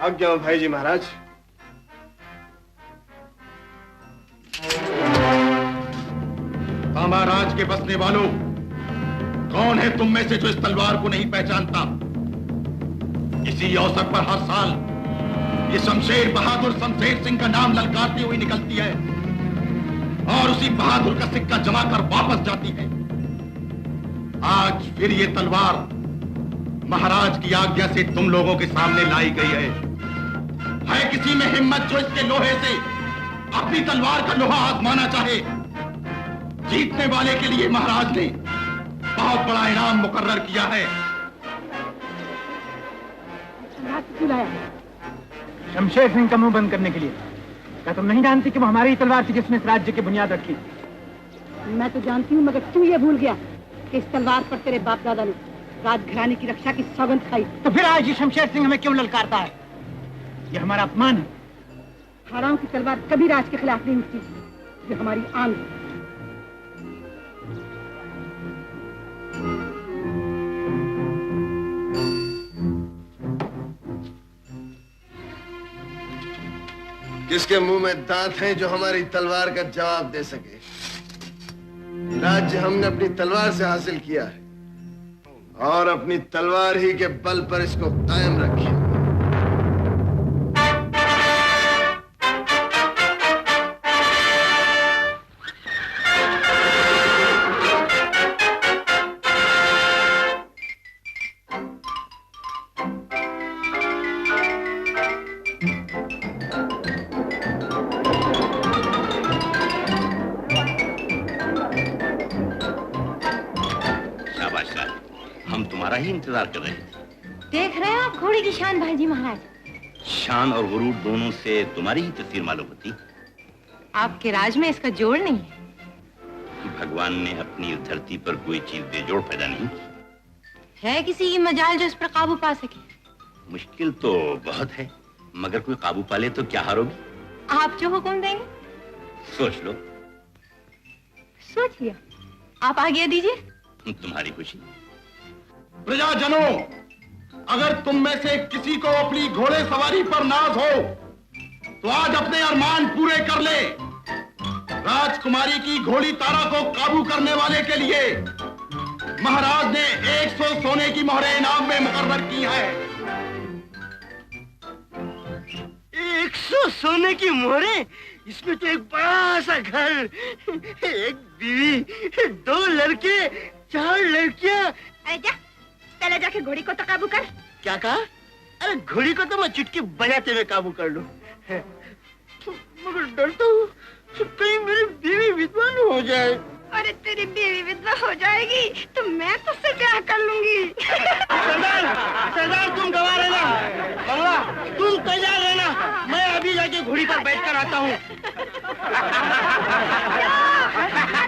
आज्ञा हो भाई जी महाराज। कामाराज के बसने वालों, कौन है तुम में से जो इस तलवार को नहीं पहचानता? इसी अवसर पर हर साल ये शमशेर बहादुर शमशेर सिंह का नाम ललकारती हुई निकलती है और उसी बहादुर का सिक्का जमा कर वापस जाती है। आज फिर ये तलवार महाराज की आज्ञा से तुम लोगों के सामने लाई गई है किसी में हिम्मत जो इसके लोहे से अपनी तलवार का लोहा आजमाना चाहे? जीतने वाले के लिए महाराज ने बहुत बड़ा इनाम मुकर्रर किया है। शमशेर सिंह का मुंह बंद करने के लिए। क्या तुम नहीं जानती कि वो हमारी ही तलवार थी जिसने इस राज्य की बुनियाद रखी? मैं तो जानती हूँ, मगर तू ये भूल गया कि इस तलवार पर तेरे बाप दादा ने राजघराने की रक्षा की सौगंध खाई। तो फिर आज ये शमशेर सिंह हमें क्यों ललकारता है? ये हमारा अपमान है। हाराओं की तलवार कभी राज के खिलाफ नहीं उठती। ये हमारी आन है। किसके मुंह में दांत हैं जो हमारी तलवार का जवाब दे सके? राज्य हमने अपनी तलवार से हासिल किया है और अपनी तलवार ही के बल पर इसको कायम रखें। ही इंतजार कर रहे थे। देख रहे हो आप घोड़ी की शान भाईजी महाराज। शान और गुरूर दोनों से तुम्हारी ही तस्वीर मालूम होती। आपके राज में इसका जोड़ नहीं है। भगवान ने अपनी इस धरती पर कोई चीज बेजोड़ पैदा नहीं की। है किसी की मजाल जो इस पर काबू पा सके? मुश्किल तो बहुत है, मगर कोई काबू पाले तो क्या हारोगी? आप जो हुक्म देंगे। सोच लो। सोच लिया। आप आज्ञा दीजिए। तुम्हारी खुशी। प्रजाजनों, अगर तुम में से किसी को अपनी घोड़े सवारी पर नाज हो तो आज अपने अरमान पूरे कर ले। राजकुमारी की घोड़ी तारा को काबू करने वाले के लिए महाराज ने 100 सोने की मोहरें इनाम में मुकर्रर की है। 100 सोने की मोहरें? इसमें तो एक बड़ा सा घर, एक बीवी, 2 लड़के, 4 लड़कियां। अरे जा, पहले जाके घोड़ी को तो काबू कर। क्या कहा? अरे घोड़ी को तो मैं चुटकी बजाते हुए काबू कर लूं, मगर डरता हूँ कहीं मेरी बीवी विधवा न हो जाए। अरे तेरी बीवी विधवा हो जाएगी तो मैं तुझसे ब्याह कर लूंगी। सरदार तुम गवाह रहना, बंगला तुम तैयार रहना, मैं अभी जाके घोड़ी पर बैठ कर आता हूँ।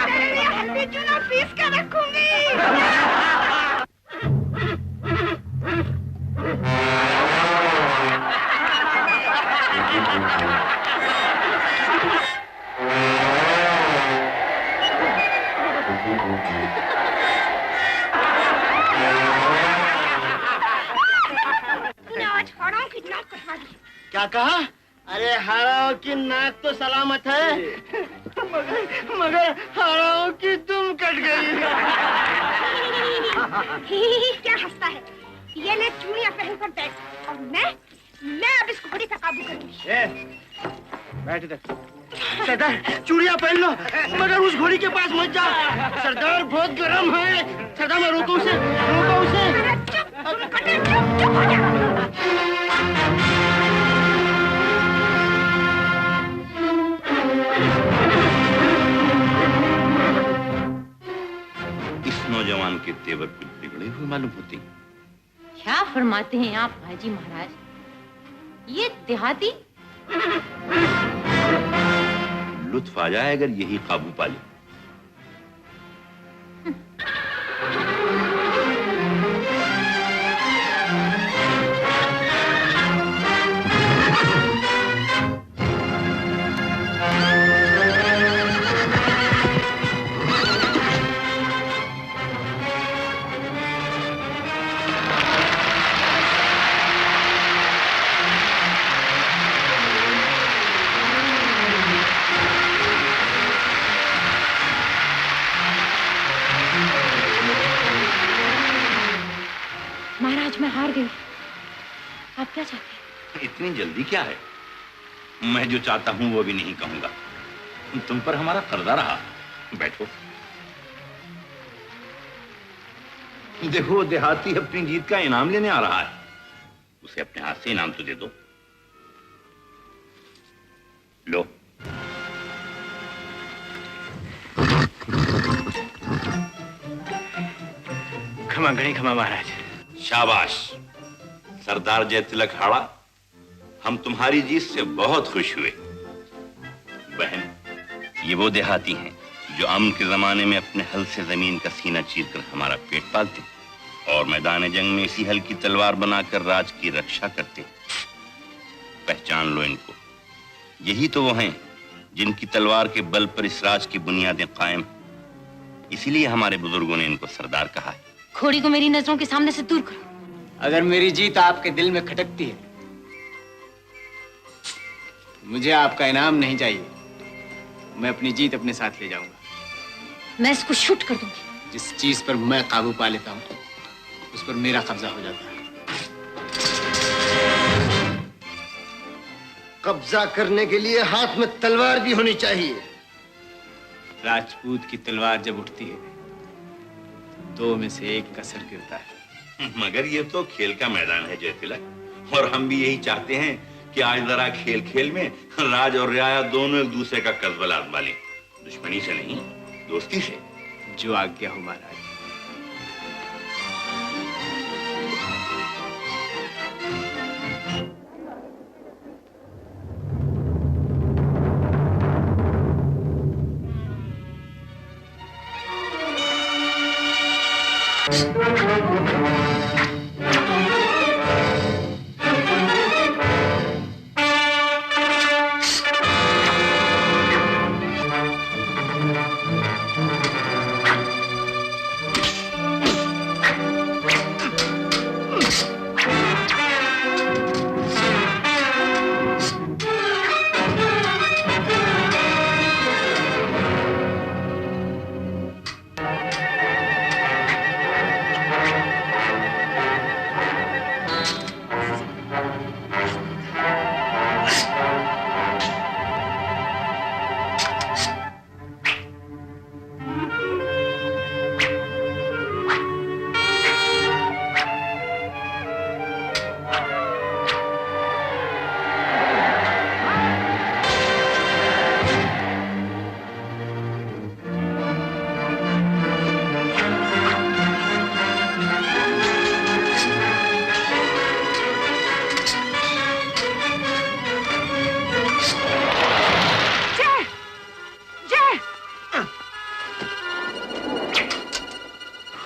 तेरे लिए हल्दी चूना पीस कर रखूंगी। क्या कहा? अरे हाराओं की नाक तो सलामत है, मगर हाराओं की तुम कट गई। क्या हंसता है? ये ले चूड़ियां पहन कर बैठ और मैं अब इस घोड़ी पर काबू करूंगी। बैठ इधर। सरदार चूड़ियां पहन लो, मगर उस घोड़ी के पास मत जाओ। सरदार बहुत गर्म है। सरदार मैं रोको उसे, रोको उसे। चुप हो जा। इस नौजवान के तेवर कुछ बिगड़े हुए मालूम होते। क्या फरमाते हैं आप भाईजी महाराज? ये देहाती लुत्फ आ जाए अगर यही काबू पा ले। आज मैं हार गई। आप क्या चाहते हैं? इतनी जल्दी क्या है? मैं जो चाहता हूं वो भी नहीं कहूंगा। तुम पर हमारा कर्जा रहा। बैठो। देखो, देहाती अपनी जीत का इनाम लेने आ रहा है। उसे अपने हाथ से इनाम तो दे दो। लो। क्षमा गणी क्षमा महाराज। शाबाश सरदार जयतिलक हाड़ा, हम तुम्हारी जीत से बहुत खुश हुए। बहन, ये वो देहाती हैं जो अमन के जमाने में अपने हल से जमीन का सीना चीरकर हमारा पेट पालते और मैदान जंग में इसी हल की तलवार बनाकर राज की रक्षा करते। पहचान लो इनको। यही तो वो हैं जिनकी तलवार के बल पर इस राज की बुनियादें कायम। इसीलिए हमारे बुजुर्गों ने इनको सरदार कहा है। घोड़ी को मेरी नजरों के सामने से दूर करो। अगर मेरी जीत आपके दिल में खटकती है, मुझे आपका इनाम नहीं चाहिए। मैं अपनी जीत अपने साथ ले जाऊंगा। मैं इसको शूट कर दूंगी। जिस चीज पर मैं काबू पा लेता हूं, उस पर मेरा कब्जा हो जाता है। कब्जा करने के लिए हाथ में तलवार भी होनी चाहिए। राजपूत की तलवार जब उठती है, दो में से एक का सर गिरता है। मगर ये तो खेल का मैदान है जयतिलक, और हम भी यही चाहते हैं कि आज जरा खेल खेल में राज और रियाया दोनों एक दूसरे का कस्बल आजमा लें। दुश्मनी से नहीं, दोस्ती से। जो आज्ञा हो महाराज।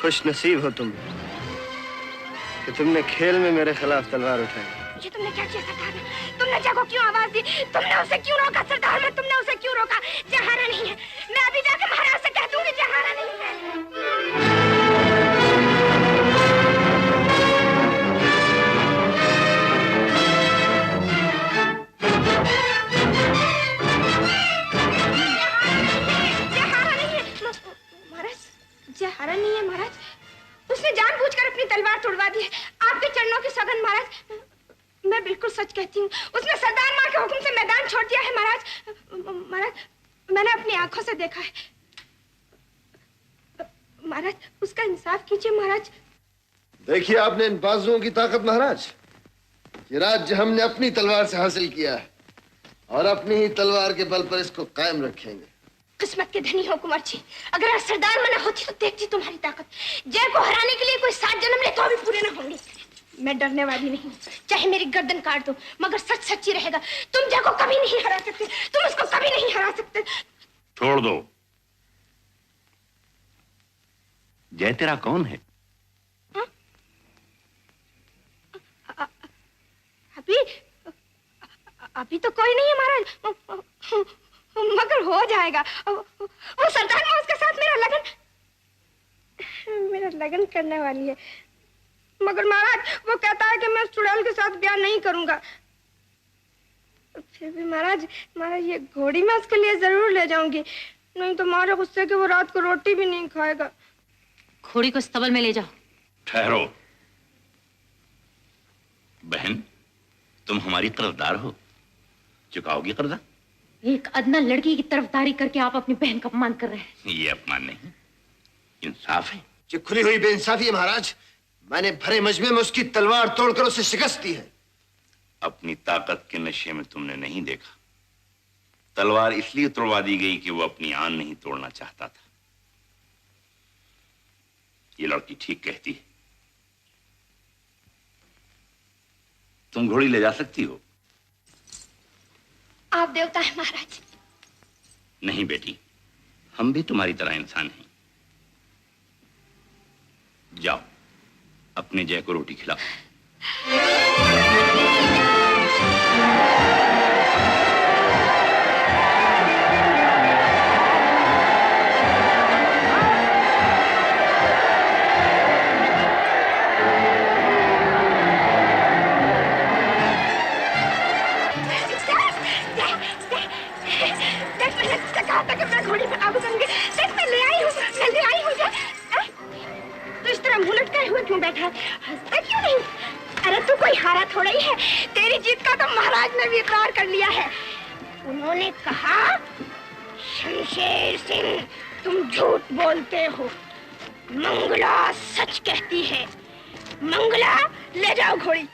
खुश नसीब हो तुम कि तुमने खेल में मेरे खिलाफ तलवार उठाई। ये तुमने क्या किया सरदार ने? तुमने जगह क्यों आवाज दी? तुमने उसे क्यों रोका सरदार ने? तुमने उसे क्यों रोका? जहारा नहीं है। मैं अभी जाकर महाराज से कह दूंगी जहारा नहीं है। जहारा नहीं है महाराज। उसने जानबूझकर अपनी तलवार तोड़वा दी है। आपके चरणों की सौगंध महाराज, मैं बिल्कुल सच कहती हूँ। उसने सरदार माँ के हुक्म से मैदान छोड़ दिया है महाराज। महाराज, मैंने अपनी आंखों से देखा है। महाराज, उसका इंसाफ कीजिए महाराज। देखिए आपने इन बाजुओं की ताकत महाराज। ये राज्य हमने अपनी तलवार से हासिल किया है और अपनी ही तलवार के बल पर इसको कायम रखेंगे। किस्मत के धनी हो कुंवर जी। अगर आज सरदार मना होती तो देखती तुम्हारी ताकत। जय को हराने के लिए कोई 7 जन्म ले तो भी पूरे न होंगे। मैं डरने वाली नहीं, चाहे मेरी गर्दन काट दो, मगर सच सच्ची रहेगा। तुम जय को कभी नहीं हरा सकते। तुम उसको कभी नहीं हरा सकते। छोड़ दो। जय तेरा कौन है? अभी तो कोई नहीं है महाराज, मगर हो जाएगा। वो सरदार माँ उसके साथ मेरा लगन करने वाली है। मगर महाराज, वो कहता है कि मैं चुड़ैल के साथ ब्याह नहीं करूंगा। फिर भी महाराज, ये घोड़ी मैं उसके लिए जरूर ले जाऊंगी, नहीं तो मारे गुस्से के वो रात को रोटी भी नहीं खाएगा। घोड़ी को स्तबल में ले जाओ। ठहरो। बहन, तुम हमारी कर्जदार हो, चुकाओगी कर्जा? एक अदना लड़की की तरफदारी करके आप अपनी बहन का अपमान कर रहे हैं। ये अपमान नहीं, इंसाफ है। जो खुली हुई बेइंसाफी है महाराज। मैंने भरे मजमे में उसकी तलवार तोड़कर उसे शिकस्त दी है। अपनी ताकत के नशे में तुमने नहीं देखा, तलवार इसलिए तोड़वा दी गई कि वो अपनी आन नहीं तोड़ना चाहता था। ये लड़की ठीक कहती है। तुम घोड़ी ले जा सकती हो। आप देवता है महाराज। नहीं बेटी, हम भी तुम्हारी तरह इंसान हैं। जाओ, अपने जय को रोटी खिलाओ। क्यों बैठा है? हंसता क्यों नहीं? अरे तू कोई हारा थोड़ा ही है। तेरी जीत का तो महाराज ने भी इकरार कर लिया है। उन्होंने कहा, शमशेर सिंह तुम झूठ बोलते हो, मंगला सच कहती है। मंगला ले जाओ घोड़ी।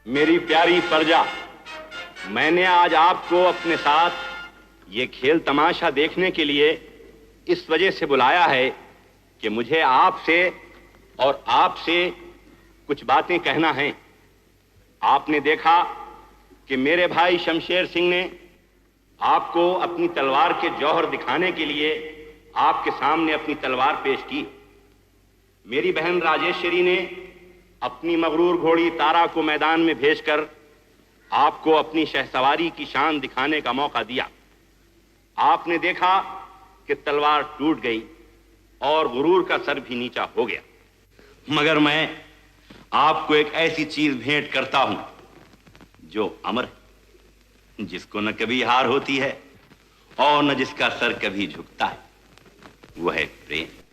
मेरी प्यारी प्रजा, मैंने आज आपको अपने साथ ये खेल तमाशा देखने के लिए इस वजह से बुलाया है कि मुझे आपसे और आपसे कुछ बातें कहना है। आपने देखा कि मेरे भाई शमशेर सिंह ने आपको अपनी तलवार के जौहर दिखाने के लिए आपके सामने अपनी तलवार पेश की। मेरी बहन राजेश्वरी ने अपनी मगरूर घोड़ी तारा को मैदान में भेजकर आपको अपनी शहसवारी की शान दिखाने का मौका दिया। आपने देखा कि तलवार टूट गई और गुरूर का सर भी नीचा हो गया। मगर मैं आपको एक ऐसी चीज भेंट करता हूं जो अमर है, जिसको न कभी हार होती है और न जिसका सर कभी झुकता है। वो है प्रेम।